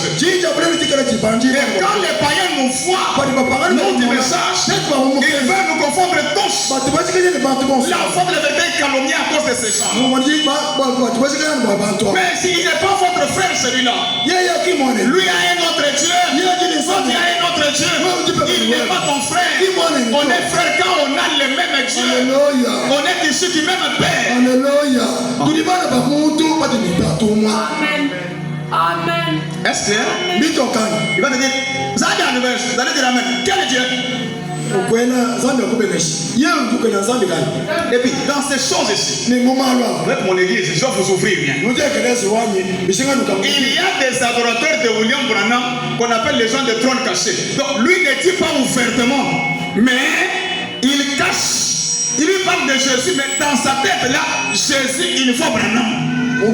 eux. Et quand les païens nous voient, nous du message, ils veulent nous confondre tous. Là, on forme le vérité calomnier à cause de ces gens. Mais s'il n'est pas votre frère, celui-là, lui a un autre Dieu, toi tu as un autre Dieu, il n'est pas ton frère. On est frères quand on a le même Dieu. On est issus du même Père. Amen. Est-ce clair? Il va te dire, vous allez dire Amen. Quel Dieu? Et puis dans ces choses ici, vous êtes mon église, je dois vous ouvrir bien. Il y a des adorateurs de William Branham qu'on appelle les gens de trône caché. Donc lui ne dit pas ouvertement, mais il cache. Il lui parle de Jésus, mais dans sa tête là, Jésus, il faut Branham. Et là.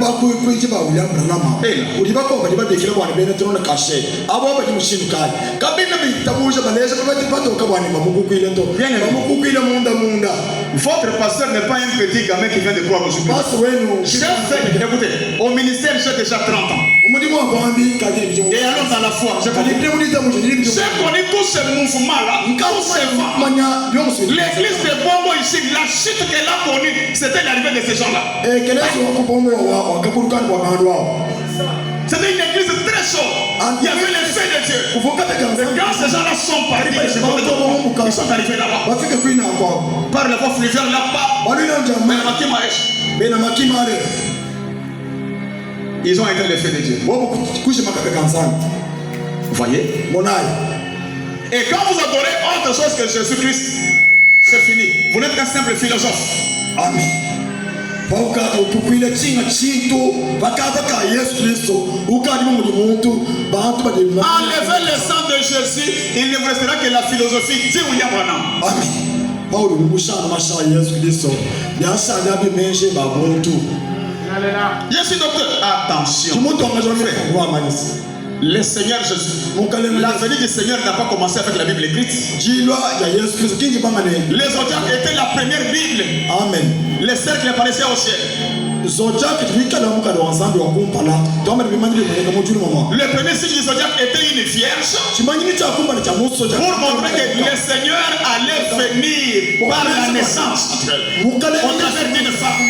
Votre pasteur n'est pas un petit gamin qui vient de croire au Seigneur. Écoutez, au ministère j'ai déjà 30 ans. Et alors dans la foi, j'ai connu tous ces mouvements-là. L'église de Bongo ici, la chute qu'elle a connue, c'était l'arrivée de ces gens-là. C'était une église très chaude. Il y avait les faits de Dieu. Et quand ces gens-là sont partis, ils sont arrivés là-bas. Par la voie fluviale là-bas. Ils ont été les faits de Dieu. Vous voyez? Et quand vous adorez autre chose que Jésus-Christ, c'est fini. Vous n'êtes qu'un simple philosophe. Amen. Enlevez le sang de Jésus, il ne vous restera que la philosophie. Dit William Branham. Amen. Je suis docteur. Attention. Le Seigneur Jésus. La venue du Seigneur n'a pas commencé avec la Bible écrite. Les audiences étaient la première Bible. Amen. Les cercles apparaissaient au ciel. Le premier signe du zodiaque était une vierge pour montrer que le Seigneur allait venir par la naissance au travers d'une femme.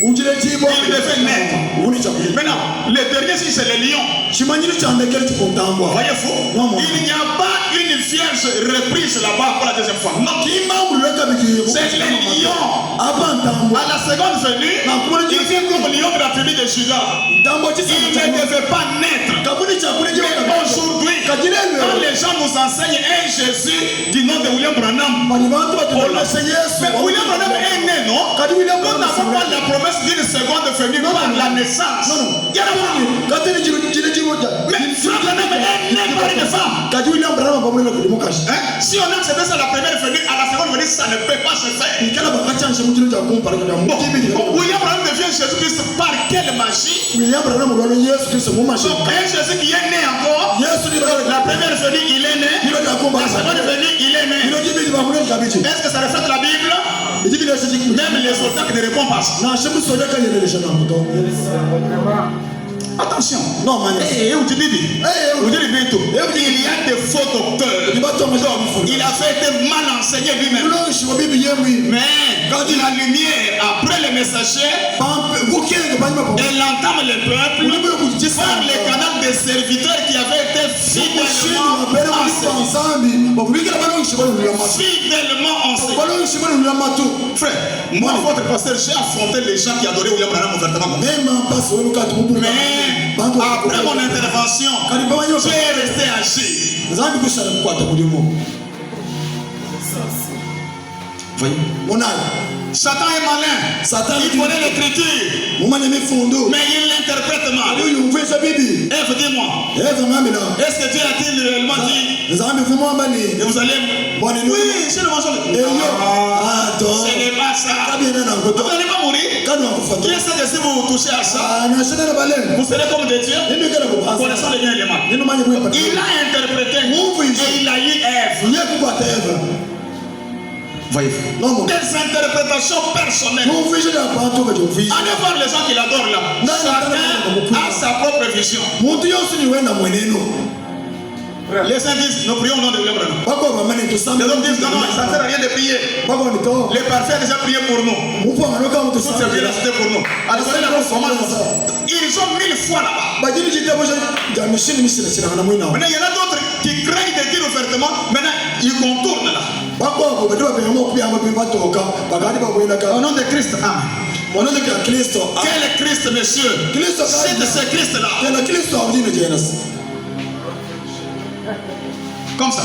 Il devait naître. Maintenant, le dernier signe c'est le lion. Voyez-vous, il n'y a pas une vierge reprise là-bas pour la deuxième fois. Non. C'est le lion. À la seconde venue, il vient comme lion de la tribu de Juda. Il ne devait pas naître. Mais aujourd'hui, quand les gens nous enseignent un Jésus du nom de William Branham, mais William Branham est né, non? Nous n'avons pas la promesse d'une seconde venue par la naissance. Mais Franck Branham est né par une femme. Si on accepte ça la première venue, à la seconde venue, ça ne peut pas se faire. William Branham devient Jésus-Christ par quelle magie? Donc un Jésus qui est né encore, la première venue il est né, la seconde venue il est né. Est-ce que ça reflète la Bible? Même les soldats qui ne répondent pas ça. Attention. Non, il y a des faux docteurs. Il a fait été mal enseigné lui-même. Mais quand il a la lumière après le messager, elle entame le peuple par le canal des serviteurs qui avaient été fidèlement enseignés. Frère, moi, votre pasteur, j'ai affronté les gens qui adoraient William Branham ouvertement. Mais après mon intervention, j'ai resté agi. Voyez? Satan est malin. Il connaît l'écriture. Mais il l'interprète mal. Ève, dis-moi. Est-ce que Dieu a-t-il réellement dit? Et vous allez. Oui, c'est le mensonge. Ce n'est pas ça. Vous n'allez pas mourir. Qui est-ce que si vous touchez à ça, vous serez comme des dieux, connaissant les biens et les mal. Il a interprété et il a eu Ève. Voyez-vous? Des interprétations personnelles. Allez voir les gens qui l'adorent là. Chacun a sa propre vision. Les saints disent, nous prions au nom de William Branham. Les autres disent, non, ça ne sert à rien de prier. Les parfaits ont déjà prié pour nous. Tout ce qui est là, c'était pour nous. Alors, ils ont 1000 fois là-bas. Maintenant, il y en a d'autres qui craignent de dire ouvertement, maintenant, ils contournent là. Au nom de Christ, amen. Quel est Christ, monsieur? C'est de ce Christ-là. Comme ça.